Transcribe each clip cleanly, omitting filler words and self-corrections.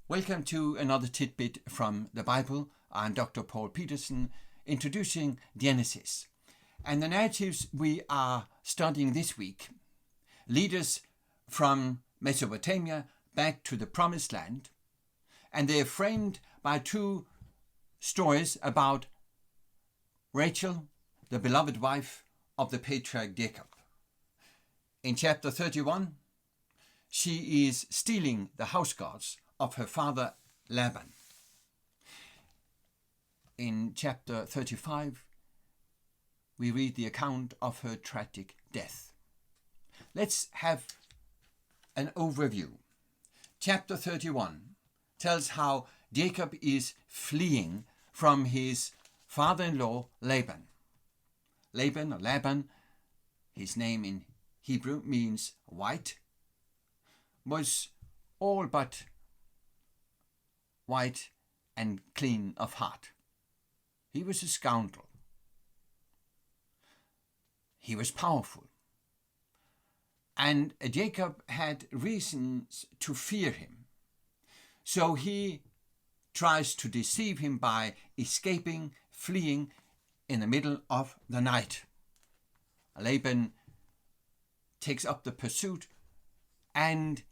Welcome to another tidbit from the Bible. I'm Dr. Paul Petersen, introducing Genesis. And the narratives we are studying this week lead us from Mesopotamia back to the Promised Land, and they are framed by two stories about Rachel, the beloved wife of the patriarch Jacob. In chapter 31, she is stealing the housegods of her father Laban. In chapter 35, we read the account of her tragic death. Let's have an overview. Chapter 31 tells how Jacob is fleeing from his father-in-law Laban. Laban, his name in Hebrew means white, was all but white and clean of heart. He was a scoundrel. He was powerful. And Jacob had reasons to fear him. So he tries to deceive him by fleeing in the middle of the night. Laban takes up the pursuit and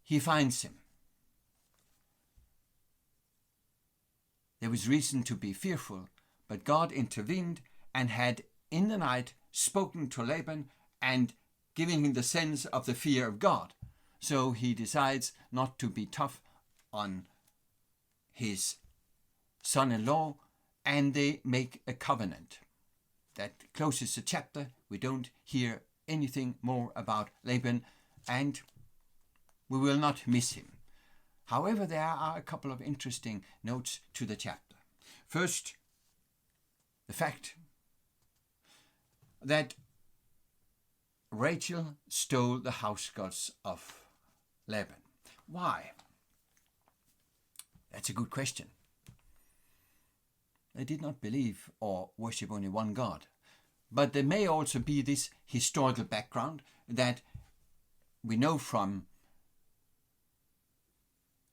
he finds him. There was reason to be fearful, but God intervened and had in the night spoken to Laban and given him the sense of the fear of God. So he decides not to be tough on his son-in-law, and they make a covenant. That closes the chapter. We don't hear anything more about Laban, and we will not miss him. However, there are a couple of interesting notes to the chapter. First, the fact that Rachel stole the housegods of Laban. Why? That's a good question. They did not believe or worship only one God. But there may also be this historical background that we know from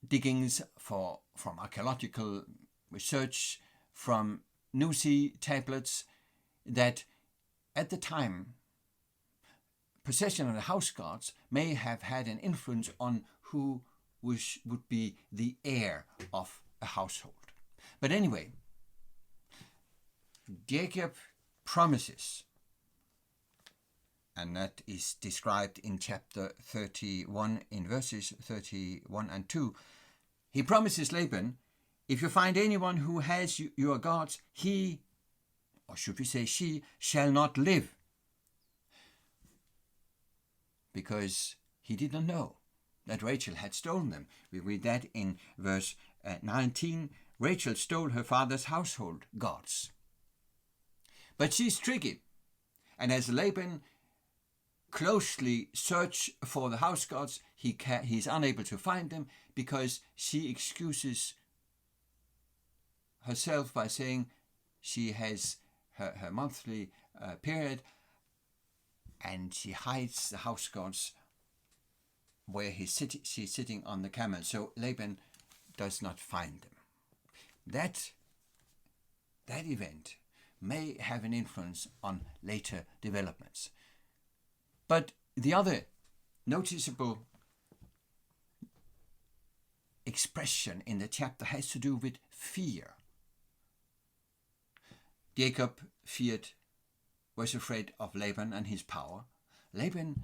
diggings from archaeological research, from Nuzi tablets, that at the time possession of the housegods may have had an influence on who would be the heir of a household. But anyway, Jacob promises, and that is described in chapter 31 in verses 31 and 2. He promises Laban, if you find anyone who has your gods, he, or should we say she, shall not live. Because he did not know that Rachel had stolen them. We read that in verse 19. Rachel stole her father's household gods. But she's tricky. And as Laban closely searches for the housegods, he's unable to find them because she excuses herself by saying she has her monthly period, and she hides the housegods where she's sitting on the camel. So Laban does not find them. That event may have an influence on later developments. But the other noticeable expression in the chapter has to do with fear. Jacob was afraid of Laban and his power. Laban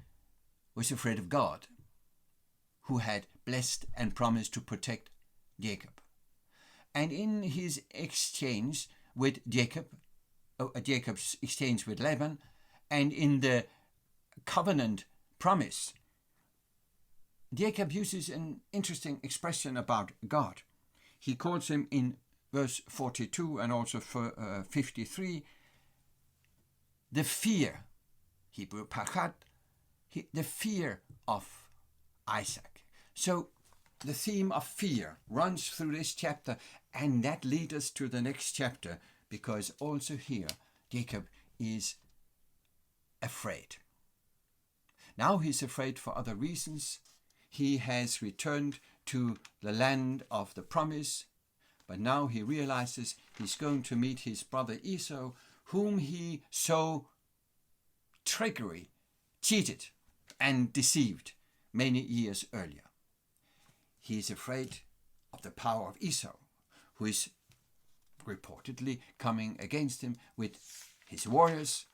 was afraid of God, who had blessed and promised to protect Jacob. And in his exchange with Jacob's exchange with Laban, and in the covenant promise, Jacob uses an interesting expression about God. He calls him in verse 42 and also 53, the fear, Hebrew pachat, the fear of Isaac. So the theme of fear runs through this chapter, and that leads us to the next chapter, because also here Jacob is afraid. Now he's afraid for other reasons. He has returned to the land of the promise, but now he realizes he's going to meet his brother Esau, whom he so cheated and deceived many years earlier. He is afraid of the power of Esau, who is reportedly coming against him with his warriors.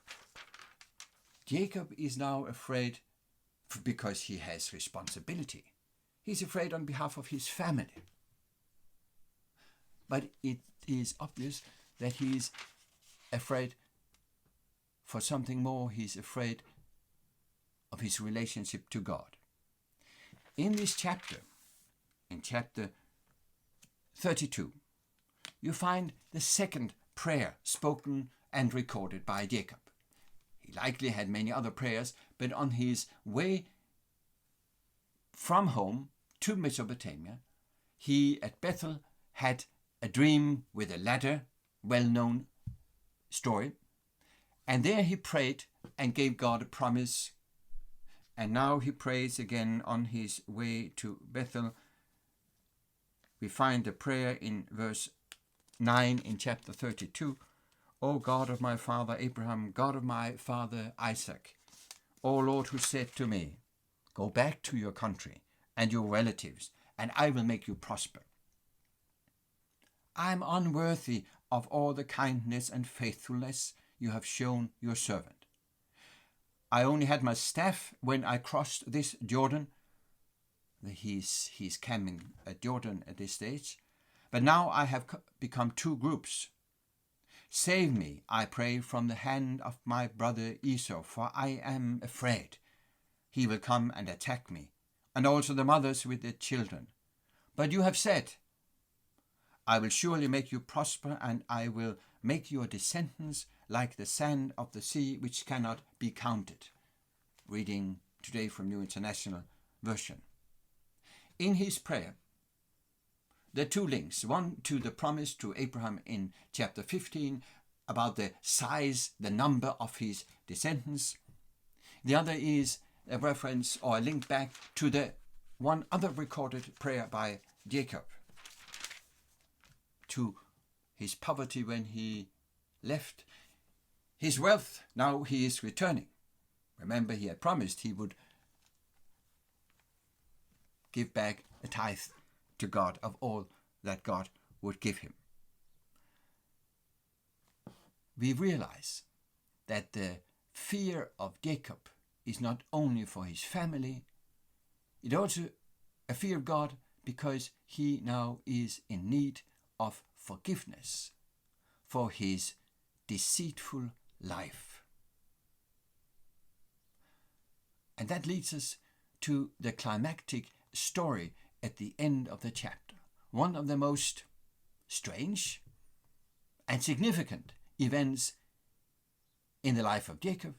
Jacob is now afraid because he has responsibility. He's afraid on behalf of his family. But it is obvious that he is afraid for something more. He's afraid of his relationship to God. In this chapter, in chapter 32, you find the second prayer spoken and recorded by Jacob. He likely had many other prayers, but on his way from home to Mesopotamia, he at Bethel had a dream with a ladder, well-known story, and there he prayed and gave God a promise. And now he prays again on his way to Bethel. We find a prayer in verse 9 in chapter 32. O God of my father Abraham, God of my father Isaac, O Lord, who said to me, go back to your country and your relatives, and I will make you prosper. I am unworthy of all the kindness and faithfulness you have shown your servant. I only had my staff when I crossed this Jordan. He's camping at Jordan at this stage. But now I have become two groups. Save me, I pray, from the hand of my brother Esau, for I am afraid. He will come and attack me, and also the mothers with their children. But you have said, I will surely make you prosper, and I will make your descendants like the sand of the sea, which cannot be counted. Reading today from New International Version. In his prayer, there are two links. One to the promise to Abraham in chapter 15 about the size, the number of his descendants. The other is a reference or a link back to the one other recorded prayer by Jacob, to his poverty when he left his wealth. Now he is returning. Remember, he had promised he would give back a tithe to God of all that God would give him. We realize that the fear of Jacob is not only for his family, it also a fear of God because he now is in need of forgiveness for his deceitful life. And that leads us to the climactic story at the end of the chapter, one of the most strange and significant events in the life of Jacob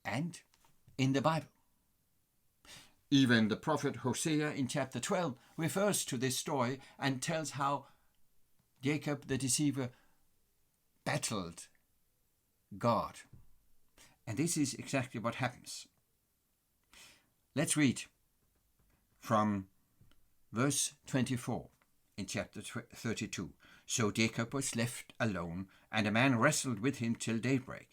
and in the Bible. Even the prophet Hosea in chapter 12 refers to this story and tells how Jacob the deceiver battled God. And this is exactly what happens. Let's read from verse 24 in chapter 32. So Jacob was left alone, and a man wrestled with him till daybreak.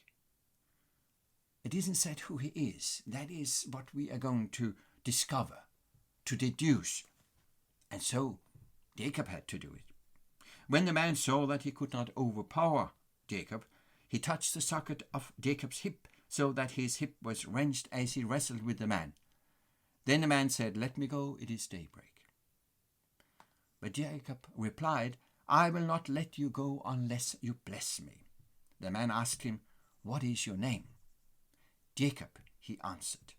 It isn't said who he is. That is what we are going to discover, to deduce. And so Jacob had to do it. When the man saw that he could not overpower Jacob, he touched the socket of Jacob's hip, so that his hip was wrenched as he wrestled with the man. Then the man said, "Let me go, it is daybreak." But Jacob replied, "I will not let you go unless you bless me." The man asked him, "What is your name?" "Jacob," he answered.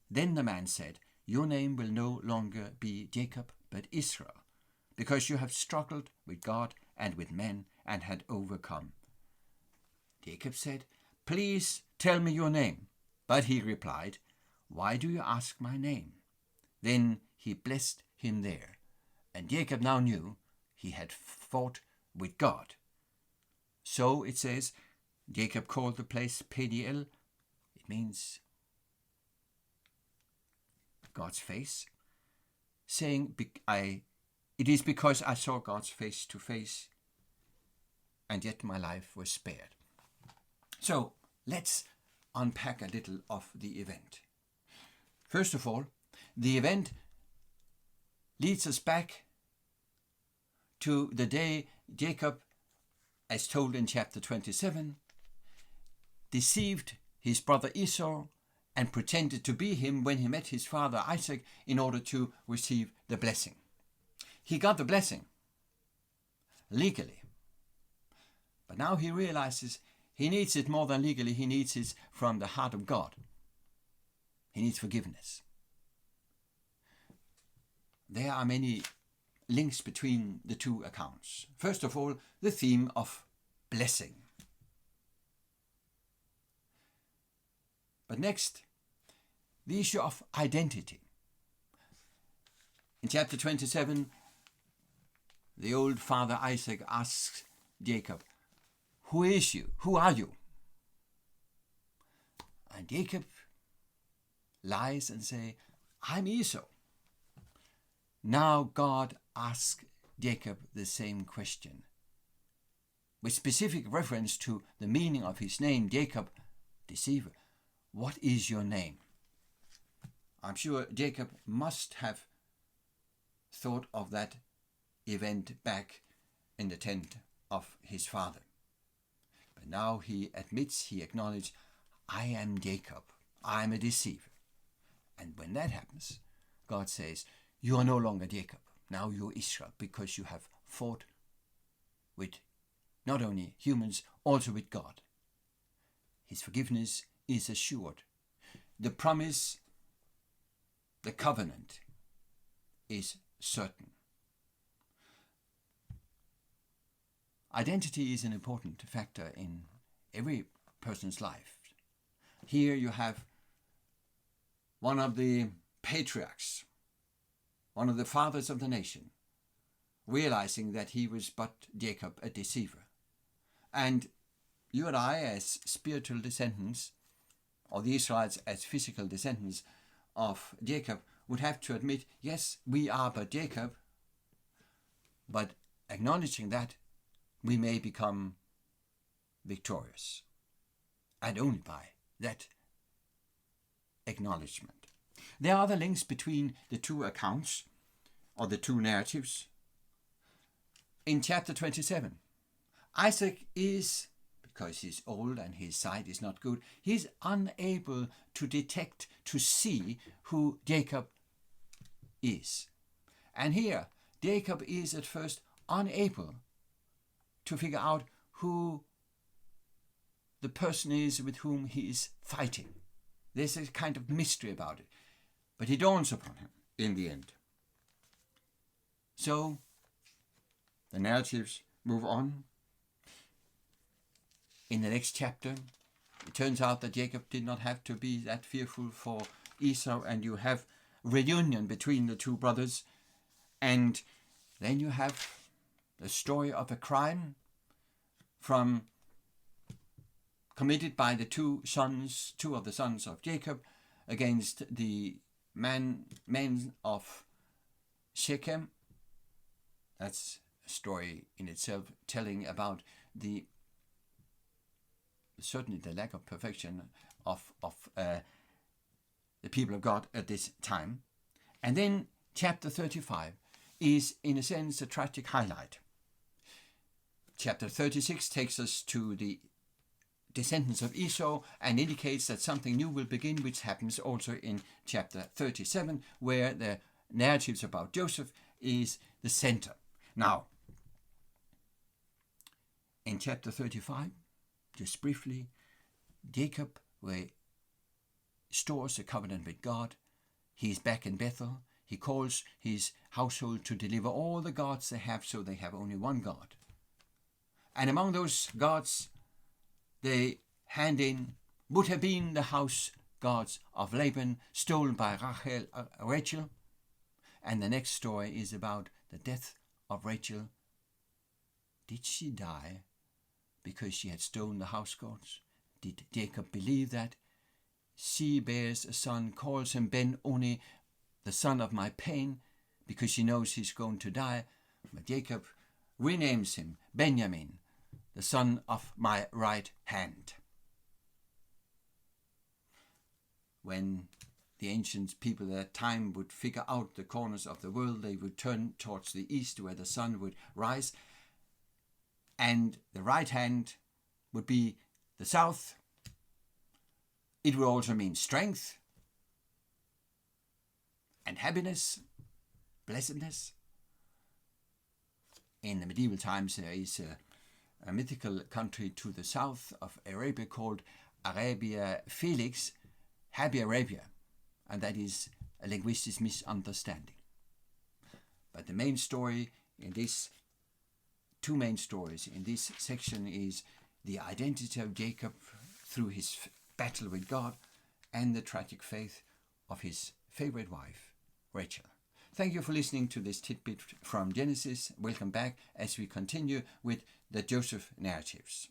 Then the man said, "Your name will no longer be Jacob, but Israel, because you have struggled with God and with men and had overcome." Jacob said, "Please tell me your name." But he replied, "Why do you ask my name?" Then he blessed him there. And Jacob now knew he had fought with God. So it says, Jacob called the place Peniel. It means God's face. saying, it is because I saw God's face to face, and yet my life was spared. So let's unpack a little of the event. First of all, the event leads us back to the day Jacob, as told in chapter 27, deceived his brother Esau and pretended to be him when he met his father Isaac in order to receive the blessing. He got the blessing legally, but now he realizes he needs it more than legally. He needs it from the heart of God. He needs forgiveness. There are many links between the two accounts. First of all, the theme of blessing. But next, the issue of identity. In chapter 27, the old father Isaac asks Jacob, "Who is you? Who are you?" And Jacob lies and says, "I'm Esau." Now God asks Jacob the same question, with specific reference to the meaning of his name, Jacob, deceiver. What is your name? I'm sure Jacob must have thought of that event back in the tent of his father. But now he acknowledges, I am Jacob, I am a deceiver. And when that happens, God says, you are no longer Jacob, now you're Israel, because you have fought with not only humans, also with God. His forgiveness is assured. The promise, the covenant, is certain. Identity is an important factor in every person's life. Here you have one of the patriarchs, one of the fathers of the nation, realizing that he was but Jacob, a deceiver. And you and I, as spiritual descendants, or the Israelites as physical descendants of Jacob, would have to admit, yes, we are but Jacob, but acknowledging that, we may become victorious. And only by that acknowledgement. There are other links between the two accounts, or the two narratives. In chapter 27, Isaac is, because he's old and his sight is not good, he's unable to detect, to see who Jacob is. And here, Jacob is at first unable to figure out who the person is with whom he is fighting. There's a kind of mystery about it. But it dawns upon him in the end. So, the narratives move on. In the next chapter, it turns out that Jacob did not have to be that fearful for Esau, and you have reunion between the two brothers. And then you have the story of a crime committed by the two of the sons of Jacob against the men of Shechem. That's a story in itself, telling about certainly the lack of perfection of the people of God at this time. And then chapter 35 is, in a sense, a tragic highlight. Chapter 36 takes us to the descendants of Esau and indicates that something new will begin, which happens also in chapter 37, where the narratives about Joseph is the center. Now, in chapter 35, just briefly, Jacob restores a covenant with God. He is back in Bethel. He calls his household to deliver all the gods they have, so they have only one God. And among those gods, they hand in would have been the house gods of Laban, stolen by Rachel. And the next story is about the death of Rachel. Did she die because she had stolen the house gods? Did Jacob believe that? She bears a son, calls him Ben-Oni, the son of my pain, because she knows he's going to die. But Jacob renames him Benjamin, the son of my right hand. When the ancient people at that time would figure out the corners of the world, they would turn towards the east where the sun would rise, and the right hand would be the south. It would also mean strength and happiness, blessedness. In the medieval times, there is a mythical country to the south of Arabia called Arabia Felix, Happy Arabia, and that is a linguistic misunderstanding. But the main story in this, two main stories in this section, is the identity of Jacob through his battle with God and the tragic fate of his favorite wife, Rachel. Thank you for listening to this tidbit from Genesis. Welcome back as we continue with the Joseph narratives.